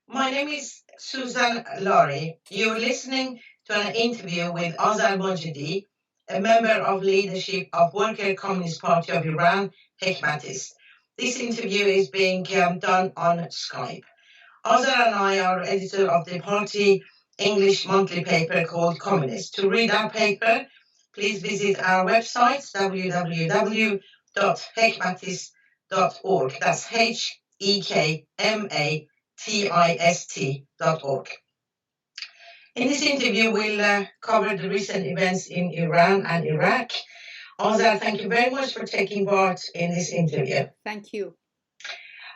My name is Susan Laurie. You're listening to an interview with Azar Mojidi, a member of leadership of Worker Communist Party of Iran, Hekmatist. This interview is being done on Skype. Azar and I are editor of the party English monthly paper called Communist. To read our paper, please visit our website www.hekmatist.org. That's HEKMATIST.org. In this interview, we'll cover the recent events in Iran and Iraq. Azar, thank you very much for taking part in this interview. Thank you.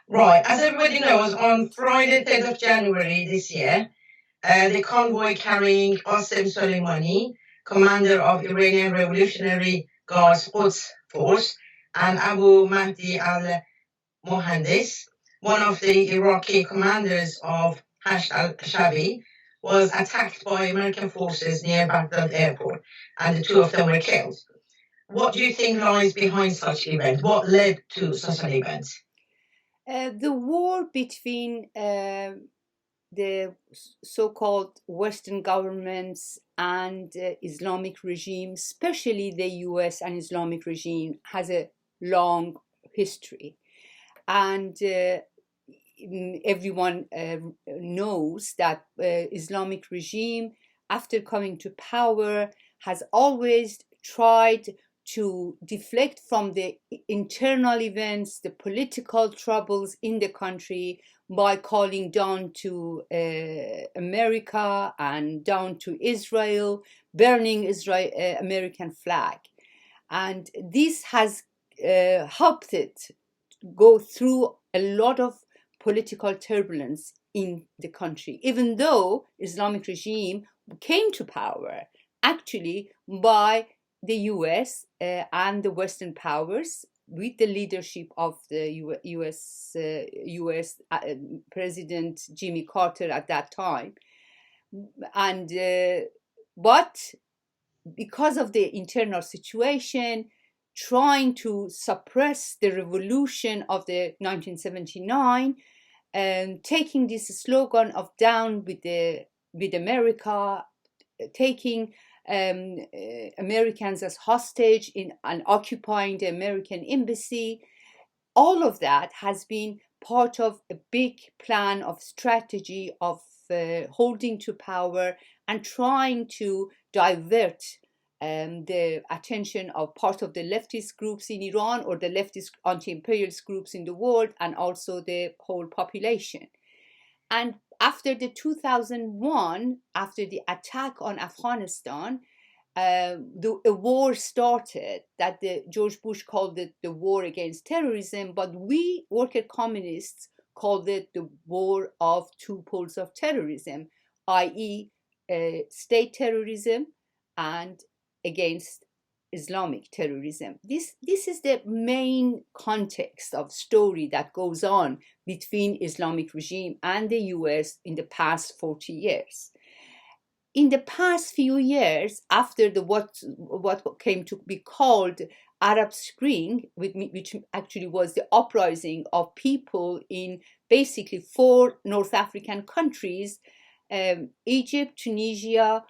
Right, as everybody knows, on Friday, 3rd of January this year, the convoy carrying Qasem Soleimani, commander of Iranian Revolutionary Guards Quds Force, and Abu Mahdi al-Mohandes, one of the Iraqi commanders of Hasht al-Shabi, was attacked by American forces near Baghdad airport, and the two of them were killed. What do you think lies behind such an event? What led to such an event? The war between the so-called Western governments and Islamic regime, especially the US and Islamic regime, has a long history. And everyone knows that Islamic regime, after coming to power, has always tried to deflect from the internal events, the political troubles in the country, by calling down to America and down to Israel, burning American flag. And this has helped it go through a lot of political turbulence in the country, even though Islamic regime came to power actually by the US and the Western powers with the leadership of the US President Jimmy Carter at that time. And but because of the internal situation, trying to suppress the revolution of the 1979, and taking this slogan of down with America, taking Americans as hostage and occupying the American embassy, all of that has been part of a big plan of strategy of holding to power and trying to divert the attention of part of the leftist groups in Iran or the leftist anti-imperialist groups in the world, and also the whole population. And after the 2001, after the attack on Afghanistan, a war started that George Bush called it the war against terrorism, but we worker communists called it the war of two poles of terrorism, i.e. State terrorism and against Islamic terrorism. This is the main context of story that goes on between Islamic regime and the US in the past 40 years. In the past few years, after what came to be called Arab Spring, which actually was the uprising of people in basically 4 North African countries, Egypt, Tunisia,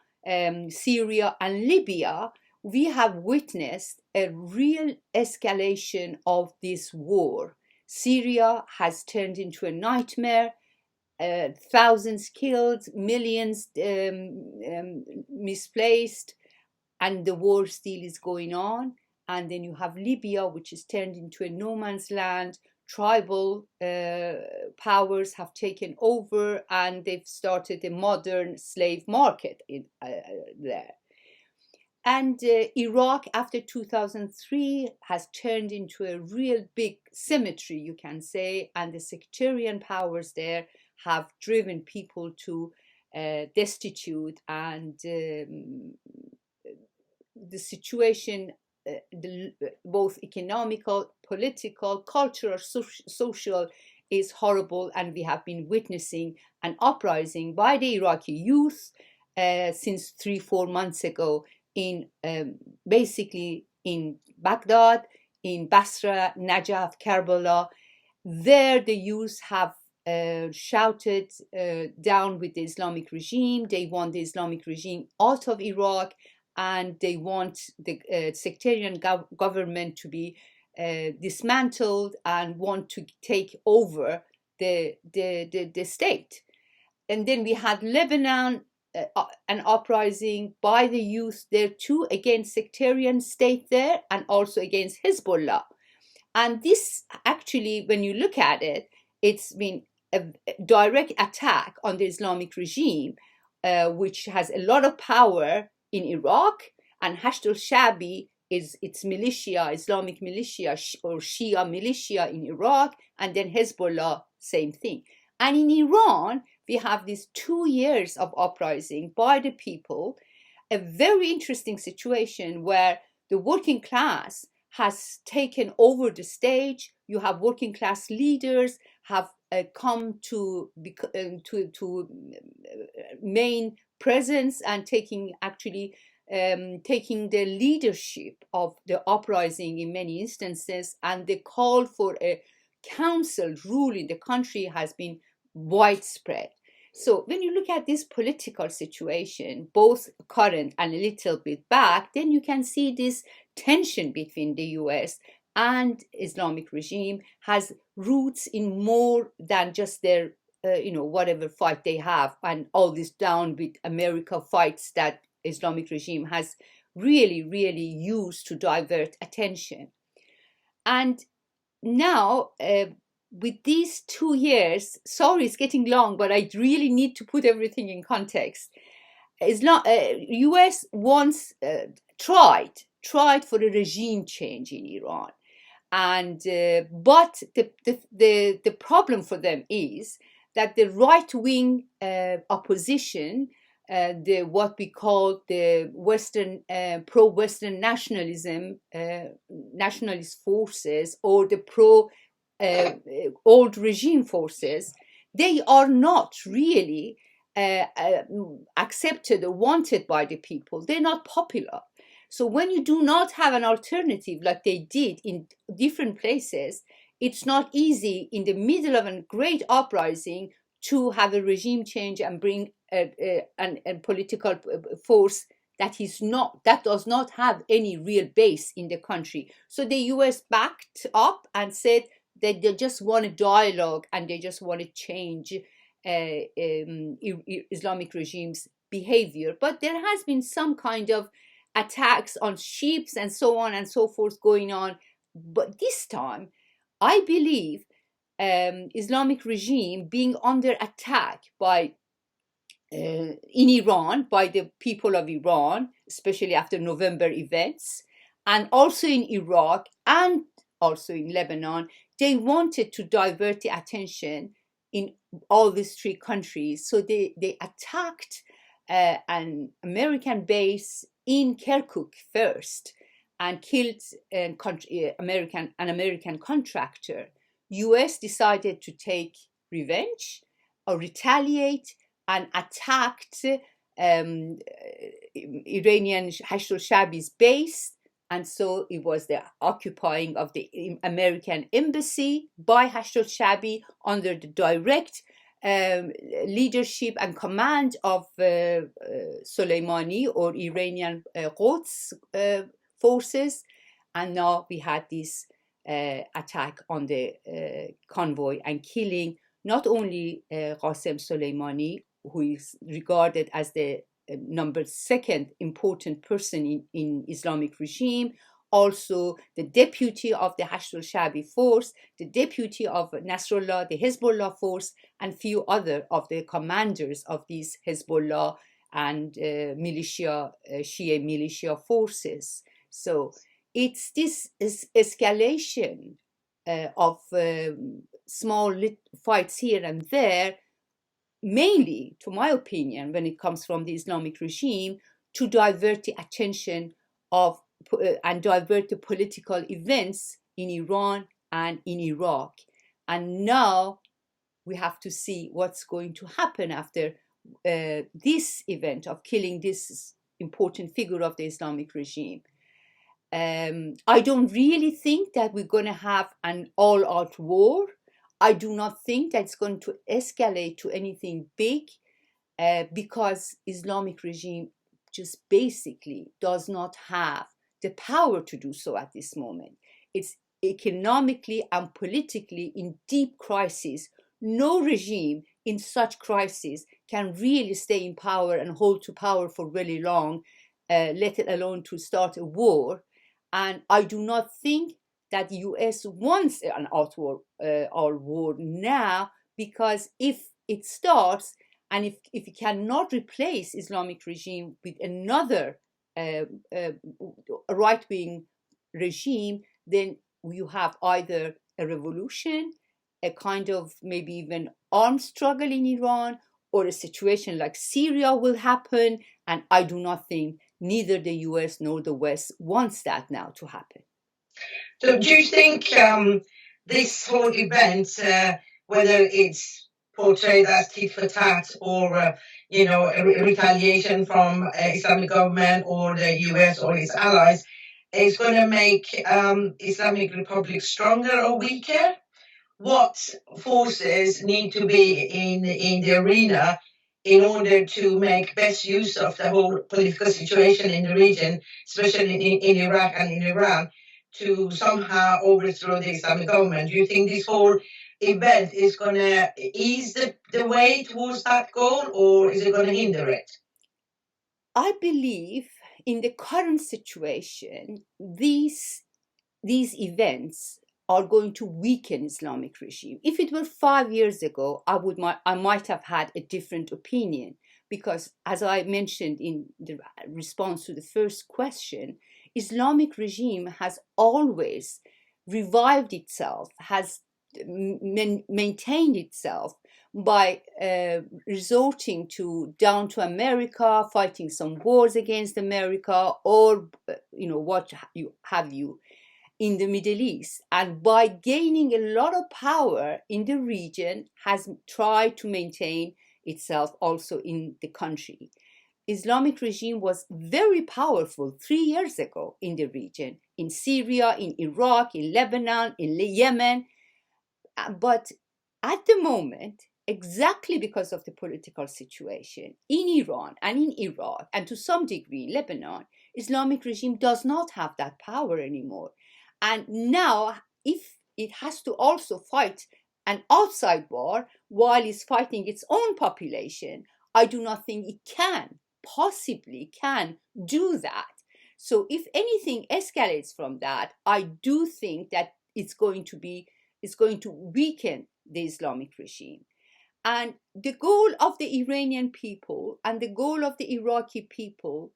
Syria, and Libya, we have witnessed a real escalation of this war. Syria has turned into a nightmare. Thousands killed, millions misplaced, and the war still is going on. And then you have Libya, which is turned into a no man's land. Tribal powers have taken over, and they've started a modern slave market there. And Iraq, after 2003, has turned into a real big cemetery, you can say, and the sectarian powers there have driven people to destitute, and the situation, both economical, political, cultural, social, is horrible, and we have been witnessing an uprising by the Iraqi youth since 3-4 months ago in basically in Baghdad, in Basra, Najaf, Karbala. There the youth have shouted down with the Islamic regime. They want the Islamic regime out of Iraq, and they want the sectarian government to be dismantled and want to take over the state. And then we had Lebanon, an uprising by the youth there too, against sectarian state there, and also against Hezbollah. And this actually, when you look at it, it's been a direct attack on the Islamic regime, which has a lot of power in Iraq, and Hashd al-Shabi is its militia, Islamic militia or Shia militia in Iraq, and then Hezbollah, same thing. And in Iran, we have these 2 years of uprising by the people, a very interesting situation where the working class has taken over the stage. You have working class leaders have come to main presence and taking the leadership of the uprising in many instances, and the call for a council rule in the country has been widespread. So when you look at this political situation, both current and a little bit back, then you can see this tension between the US and Islamic regime has roots in more than just their whatever fight they have, and all this down with America fights that Islamic regime has really used to divert attention. And now with these 2 years, sorry it's getting long, but I really need to put everything in context. US once tried for a regime change in Iran, and but the problem for them is that the right-wing opposition, what we call the Western pro-Western nationalism, nationalist forces, or the old regime forces, they are not really accepted or wanted by the people. They're not popular. So when you do not have an alternative like they did in different places, it's not easy in the middle of a great uprising to have a regime change and bring a political force that does not have any real base in the country. So the US backed up and said that they just want a dialogue and they just want to change Islamic regime's behavior. But there has been some kind of attacks on sheep and so on and so forth going on. But this time, I believe Islamic regime being under attack by in Iran, by the people of Iran, especially after November events, and also in Iraq and also in Lebanon, they wanted to divert the attention in all these 3 countries. So they attacked an American base in Kirkuk first and killed an American contractor. US decided to take revenge or retaliate and attacked Iranian Hashd al-Shabi's base. And so it was the occupying of the American embassy by Hashd al-Shabi under the direct leadership and command of Soleimani, or Iranian Quds forces. And now we had this attack on the convoy and killing not only Qasem Soleimani, who is regarded as the number 2 important person in Islamic regime, also the deputy of the Hashd al-Shabi force, the deputy of Nasrallah, the Hezbollah force, and few other of the commanders of these Hezbollah and Shia militia forces. So it's this escalation of small fights here and there, mainly, to my opinion, when it comes from the Islamic regime, to divert the attention of and divert the political events in Iran and in Iraq. And now we have to see what's going to happen after this event of killing this important figure of the Islamic regime. I don't really think that we're going to have an all-out war. I do not think that it's going to escalate to anything big, because Islamic regime just basically does not have the power to do so at this moment. It's economically and politically in deep crisis. No regime in such crisis can really stay in power and hold to power for really long, let alone to start a war. And I do not think that the US wants an all war now, because if it starts, and if it cannot replace Islamic regime with another right-wing regime, then you have either a revolution, a kind of maybe even armed struggle in Iran, or a situation like Syria will happen. And I do not think neither the US nor the West wants that now to happen. So do you think this whole event, whether it's portrayed as tit for tat or, a retaliation from Islamic government or the US or its allies, is going to make Islamic Republic stronger or weaker? What forces need to be in the arena in order to make best use of the whole political situation in the region, especially in Iraq and in Iran, to somehow overthrow the Islamic government? Do you think this whole event is going to ease the way towards that goal, or is it going to hinder it? I believe in the current situation, these events are going to weaken Islamic regime. If it were 5 years ago, I might have had a different opinion, because as I mentioned in the response to the first question, Islamic regime has always revived itself, has maintained itself by resorting down to America, fighting some wars against America, or what have you in the Middle East, and by gaining a lot of power in the region, has tried to maintain itself also in the country. Islamic regime was very powerful 3 years ago in the region, in Syria, in Iraq, in Lebanon, in Yemen. But at the moment, exactly because of the political situation in Iran and in Iraq, and to some degree in Lebanon, Islamic regime does not have that power anymore. And now, if it has to also fight an outside war while it's fighting its own population, I do not think it possibly can do that. So if anything escalates from that, I do think that it's going to weaken the Islamic regime. And the goal of the Iranian people and the goal of the Iraqi people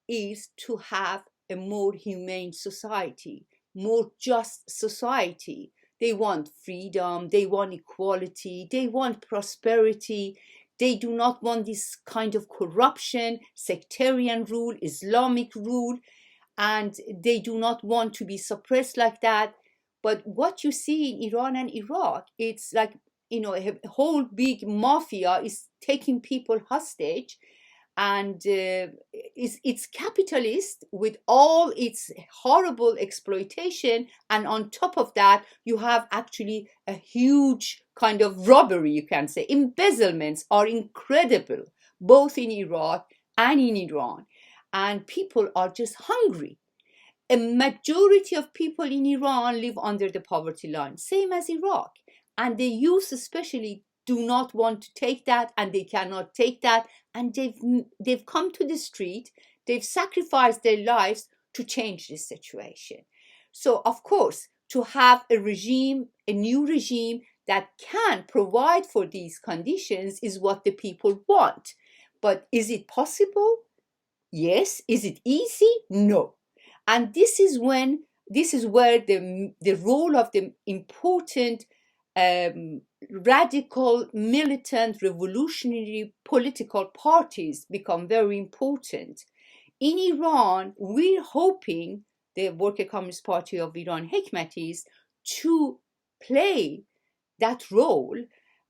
is to have a more humane society, more just society. They want freedom, they want equality, they want prosperity. They do not want this kind of corruption, sectarian rule, Islamic rule, and they do not want to be suppressed like that. But what you see in Iran and Iraq, it's like, a whole big mafia is taking people hostage, and it's capitalist with all its horrible exploitation. And on top of that, you have actually a huge kind of robbery, you can say. Embezzlements are incredible, both in Iraq and in Iran. And people are just hungry. A majority of people in Iran live under the poverty line, same as Iraq. And the youth especially do not want to take that, and they cannot take that. And they've come to the street, they've sacrificed their lives to change this situation. So, of course, to have a new regime that can provide for these conditions is what the people want. But is it possible? Yes. Is it easy? No. And this is where the role of the important radical, militant, revolutionary political parties become very important. In Iran, we're hoping, the Worker Communist Party of Iran, Hekmatis, to play that role,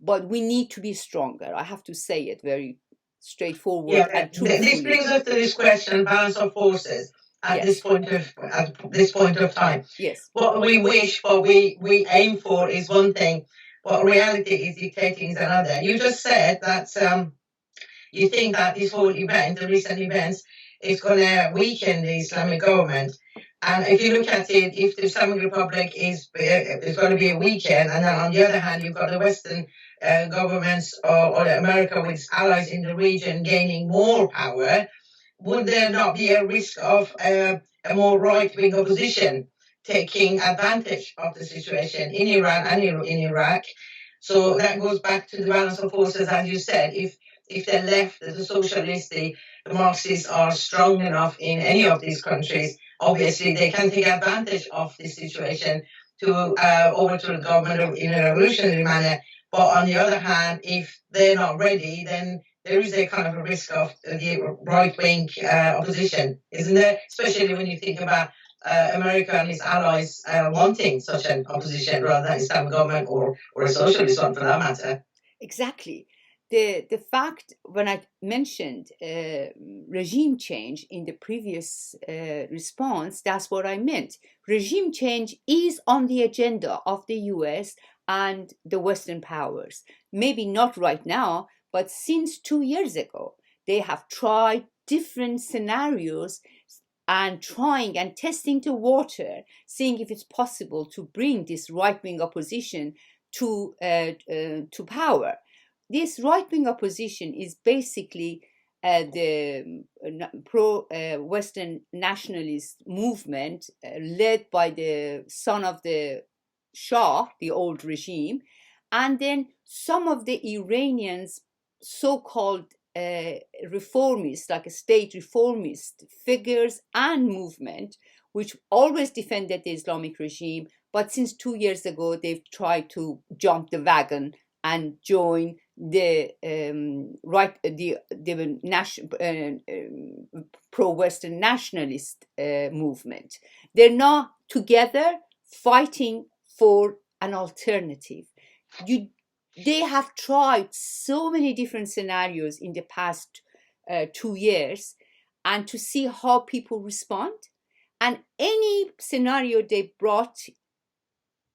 but we need to be stronger. I have to say it very straightforward and truthfully. This brings us to this question: balance of forces at this point of time. Yes. What we wish, what we aim for is one thing, what reality is dictating is another. You just said that you think that this whole event, the recent events, is going to weaken the Islamic government. And if you look at it, if the Islamic Republic is going to be weakened, and then on the other hand, you've got the Western governments or America with its allies in the region gaining more power, would there not be a risk of a more right-wing opposition taking advantage of the situation in Iran and in Iraq? So that goes back to the balance of forces, as you said. If the left, the socialists, the Marxists are strong enough in any of these countries, obviously they can take advantage of this situation to overthrow the government in a revolutionary manner. But on the other hand, if they're not ready, then there is a kind of a risk of the right-wing opposition, isn't there? Especially when you think about America and its allies wanting such an opposition rather than Islamic government or a socialist one for that matter. Exactly. The fact, when I mentioned regime change in the previous response, that's what I meant. Regime change is on the agenda of the US and the Western powers. Maybe not right now, but since 2 years ago, they have tried different scenarios and trying and testing the water, seeing if it's possible to bring this right-wing opposition to power. This right-wing opposition is basically the pro-Western nationalist movement led by the son of the Shah, the old regime, and then some of the Iranians, so-called reformists, like a state reformist figures and movement, which always defended the Islamic regime, but since 2 years ago they've tried to jump the wagon and join the pro-Western nationalist movement. They're now together fighting for an alternative. They have tried so many different scenarios in the past 2 years, and to see how people respond. And any scenario they brought,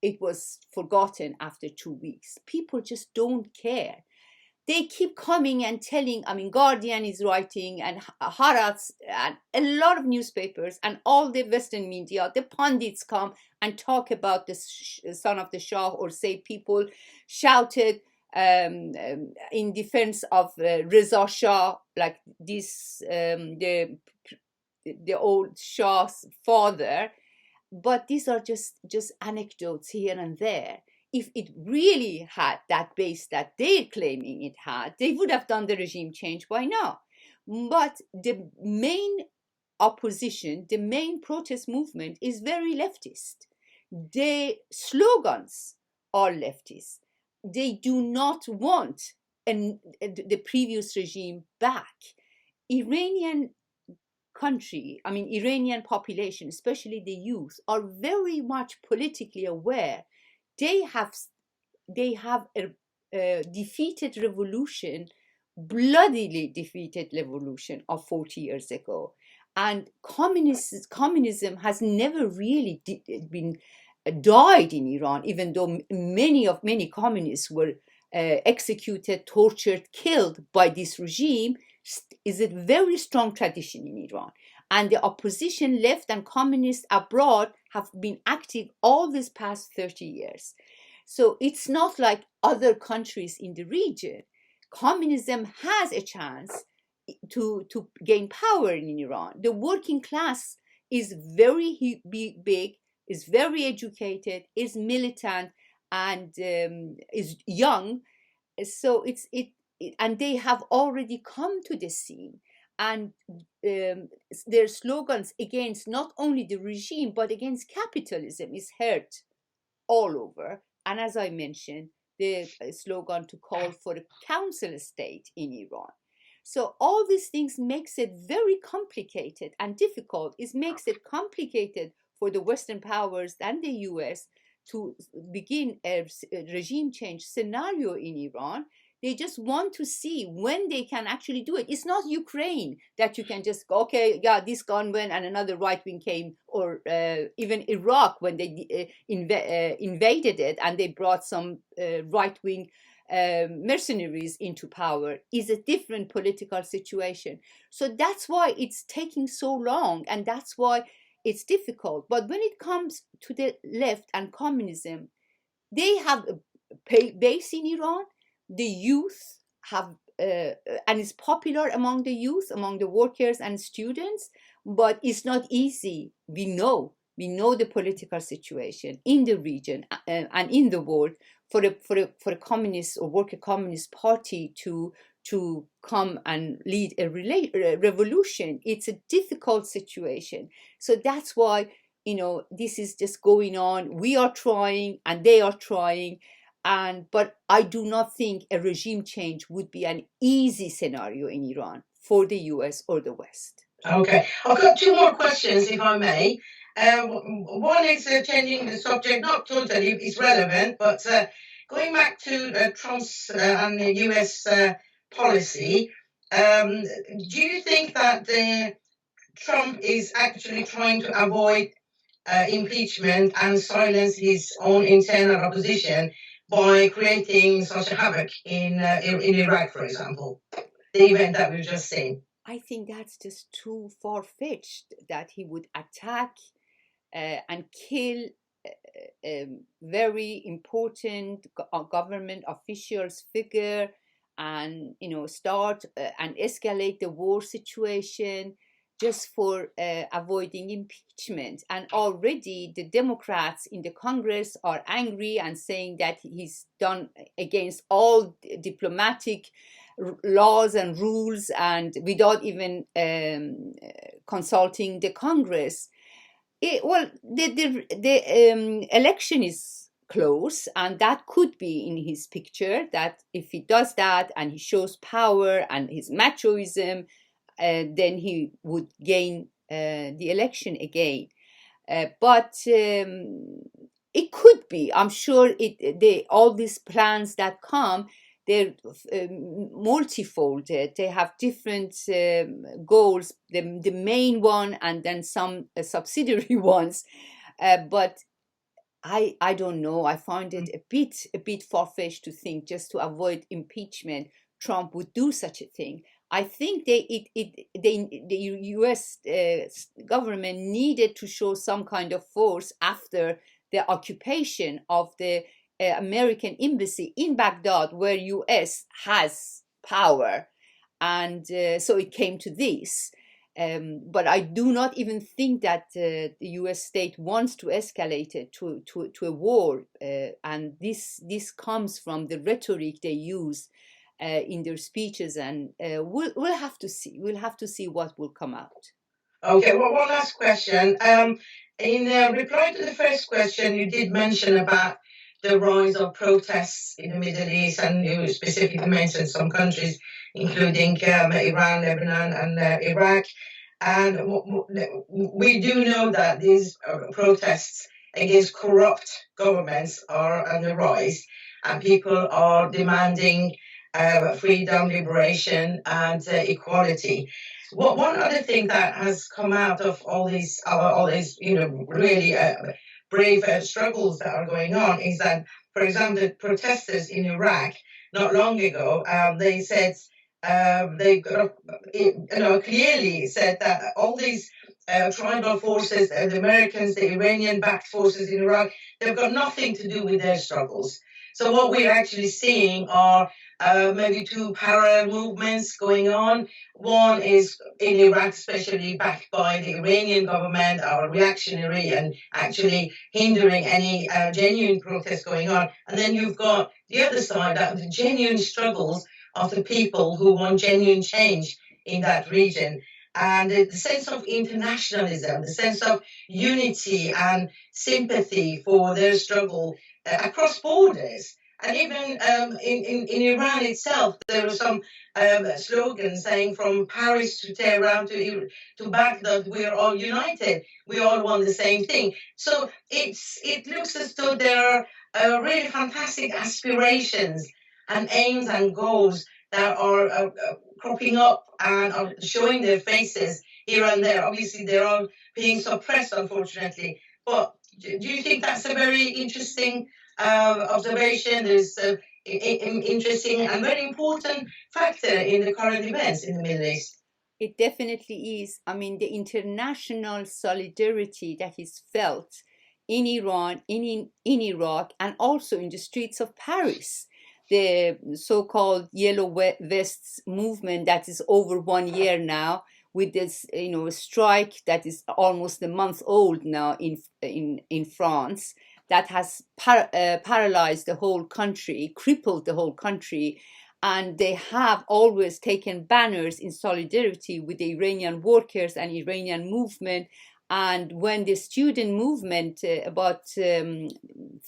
it was forgotten after 2 weeks. People just don't care. They keep coming and telling, Guardian is writing, and Haaretz, and a lot of newspapers, and all the Western media, the pundits come and talk about the son of the Shah, or say people shouted in defense of Reza Shah, like this, the old Shah's father. But these are just anecdotes here and there. If it really had that base that they're claiming it had, they would have done the regime change by now. But the main opposition, the main protest movement is very leftist. The slogans are leftist. They do not want the previous regime back. Iranian population, especially the youth, are very much politically aware. They have a defeated revolution, bloodily defeated revolution of 40 years ago. And communism has never really been died in Iran, even though many communists were executed, tortured, killed by this regime. Is a very strong tradition in Iran. And the opposition, left and communists abroad, have been active all these past 30 years. So it's not like other countries in the region. Communism has a chance to gain power in Iran. The working class is very big, is very educated, is militant, and is young. So and they have already come to the scene, and their slogans against not only the regime but against capitalism is heard all over. And as I mentioned, the slogan to call for a council state in Iran. So all these things makes it very complicated and difficult. It makes it complicated for the Western powers and the US to begin a regime change scenario in Iran. They just want to see when they can actually do it. It's not Ukraine that you can just go, okay, yeah, this gun went and another right wing came, or even Iraq when they invaded it and they brought some right wing mercenaries into power, is a different political situation. So that's why it's taking so long, and that's why it's difficult. But when it comes to the left and communism, they have a base in Iran. The youth have, and it's popular among the youth, among the workers and students, but it's not easy. We know the political situation in the region and in the world for a communist or worker communist party to come and lead a revolution. It's a difficult situation. So that's why, this is just going on. We are trying and they are trying, but I do not think a regime change would be an easy scenario in Iran for the US or the West. Okay, I've got two more questions, if I may. One is changing the subject, not totally, it's relevant, but going back to Trump's and the US policy, do you think that Trump is actually trying to avoid impeachment and silence his own internal opposition by creating such a havoc in Iraq, for example, the event that we've just seen? I think that's just too far-fetched that he would attack and kill very important government officials figure, and start and escalate the war situation just for avoiding impeachment. And already the Democrats in the Congress are angry and saying that he's done against all diplomatic laws and rules, and without even consulting the Congress. The election is close, and that could be in his picture, that if he does that and he shows power and his machoism, then he would gain the election again. But it could be, I'm sure, all these plans that come, they're multifolded. They have different goals, the main one and then some subsidiary ones. But I don't know. I find it a bit far-fetched to think just to avoid impeachment Trump would do such a thing. I think the U.S. Government needed to show some kind of force after the occupation of the American embassy in Baghdad, where U.S. has power, and so it came to this. But I do not even think that the U.S. state wants to escalate it to a war, and this comes from the rhetoric they use in their speeches, and we'll have to see. We'll have to see what will come out. Okay, well, one last question. In reply to the first question, you did mention about the rise of protests in the Middle East, and you specifically mentioned some countries, including Iran, Lebanon, and Iraq. And we do know that these protests against corrupt governments are on the rise, and people are demanding freedom, liberation, and equality. One other thing that has come out of all these, really brave struggles that are going on is that, for example, the protesters in Iraq not long ago, they said they clearly said that all these tribal forces, the Americans, the Iranian-backed forces in Iraq, they've got nothing to do with their struggles. So what we're actually seeing are maybe two parallel movements going on. One is in Iraq, especially backed by the Iranian government, are reactionary and actually hindering any genuine protest going on. And then you've got the other side, that the genuine struggles of the people who want genuine change in that region. And the sense of internationalism, the sense of unity and sympathy for their struggle across borders. And even in Iran itself, there were some slogans saying from Paris to Tehran to Baghdad, we are all united. We all want the same thing. So it looks as though there are really fantastic aspirations and aims and goals that are cropping up and are showing their faces here and there. Obviously, they're all being suppressed, unfortunately. But do you think that's a very interesting observation? There's interesting and very important factor in the current events in the Middle East. It definitely is. I mean, the international solidarity that is felt in Iran, in Iraq, and also in the streets of Paris. The so-called Yellow Vests movement that is over 1 year now, with this, strike that is almost a month old now in France, that has paralyzed the whole country, crippled the whole country, and they have always taken banners in solidarity with the Iranian workers and Iranian movement. And when the student movement about 3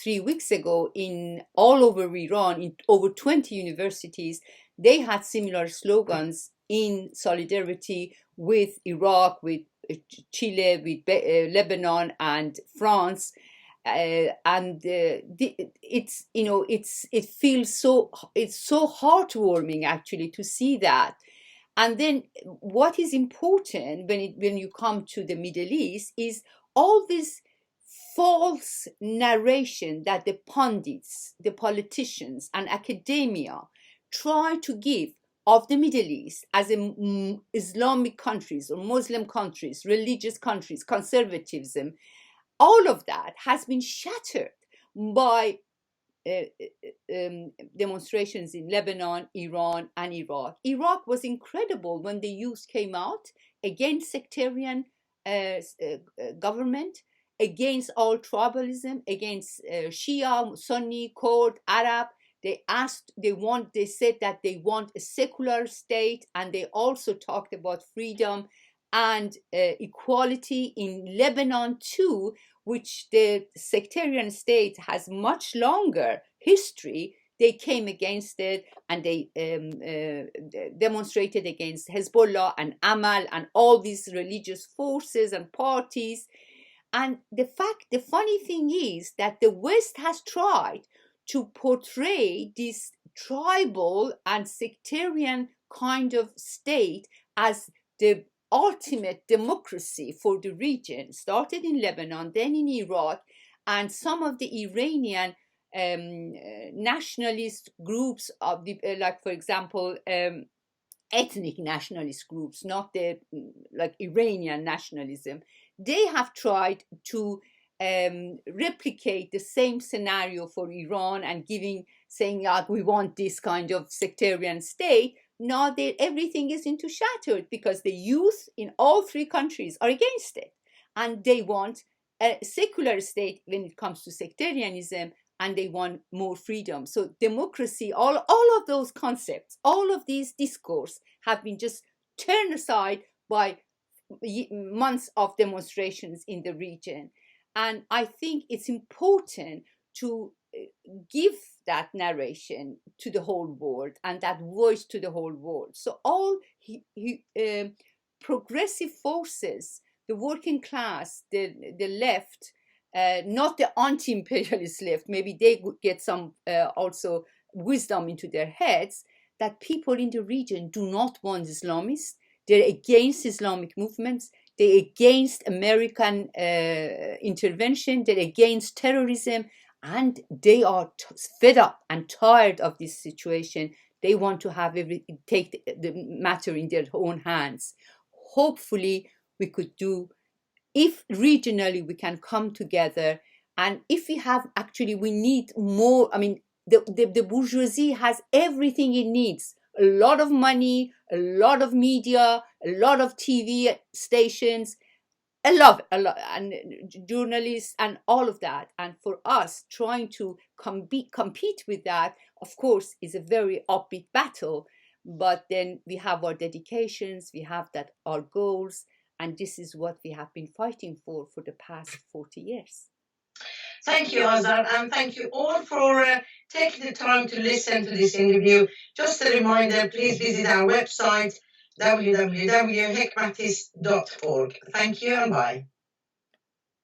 weeks ago in all over Iran, in over 20 universities, they had similar slogans in solidarity with Iraq, with Chile, with Lebanon and France. It feels it's so heartwarming actually to see that. And then what is important when you come to the Middle East is all this false narration that the pundits, the politicians and academia try to give of the Middle East as Islamic countries or Muslim countries, religious countries, conservatism. All of that has been shattered by demonstrations in Lebanon, Iran, and Iraq. Iraq was incredible when the youth came out against sectarian government, against all tribalism, against Shia, Sunni, Kurd, Arab. They said that they want a secular state, and they also talked about freedom and equality in Lebanon too, which the sectarian state has much longer history. They came against it, and they demonstrated against Hezbollah and Amal and all these religious forces and parties. And the funny thing is that the West has tried to portray this tribal and sectarian kind of state as the ultimate democracy for the region. Started in Lebanon, then in Iraq, and some of the Iranian nationalist groups of like, for example, ethnic nationalist groups, not the like Iranian nationalism. They have tried to replicate the same scenario for Iran and saying we want this kind of sectarian state. Now everything is into shattered because the youth in all three countries are against it, and they want a secular state when it comes to sectarianism, and they want more freedom. So democracy, all of those concepts, all of these discourse have been just turned aside by months of demonstrations in the region. And I think it's important to give that narration to the whole world and that voice to the whole world. So all progressive forces, the working class, the left, not the anti-imperialist left, maybe they would get some also wisdom into their heads, that people in the region do not want Islamists. They're against Islamic movements. They're against American intervention. They're against terrorism. And they are fed up and tired of this situation. They want to have take the matter in their own hands. Hopefully, we could do, if regionally we can come together, and if we need more. I mean, the bourgeoisie has everything it needs: a lot of money, a lot of media, a lot of TV stations, a lot, and journalists and all of that. And for us, trying to compete with that, of course, is a very upbeat battle. But then we have our dedications, we have our goals, and this is what we have been fighting for the past 40 years. Thank you, Azar, and thank you all for taking the time to listen to this interview. Just a reminder, please visit our website, www.hekmatis.org. Thank you and bye.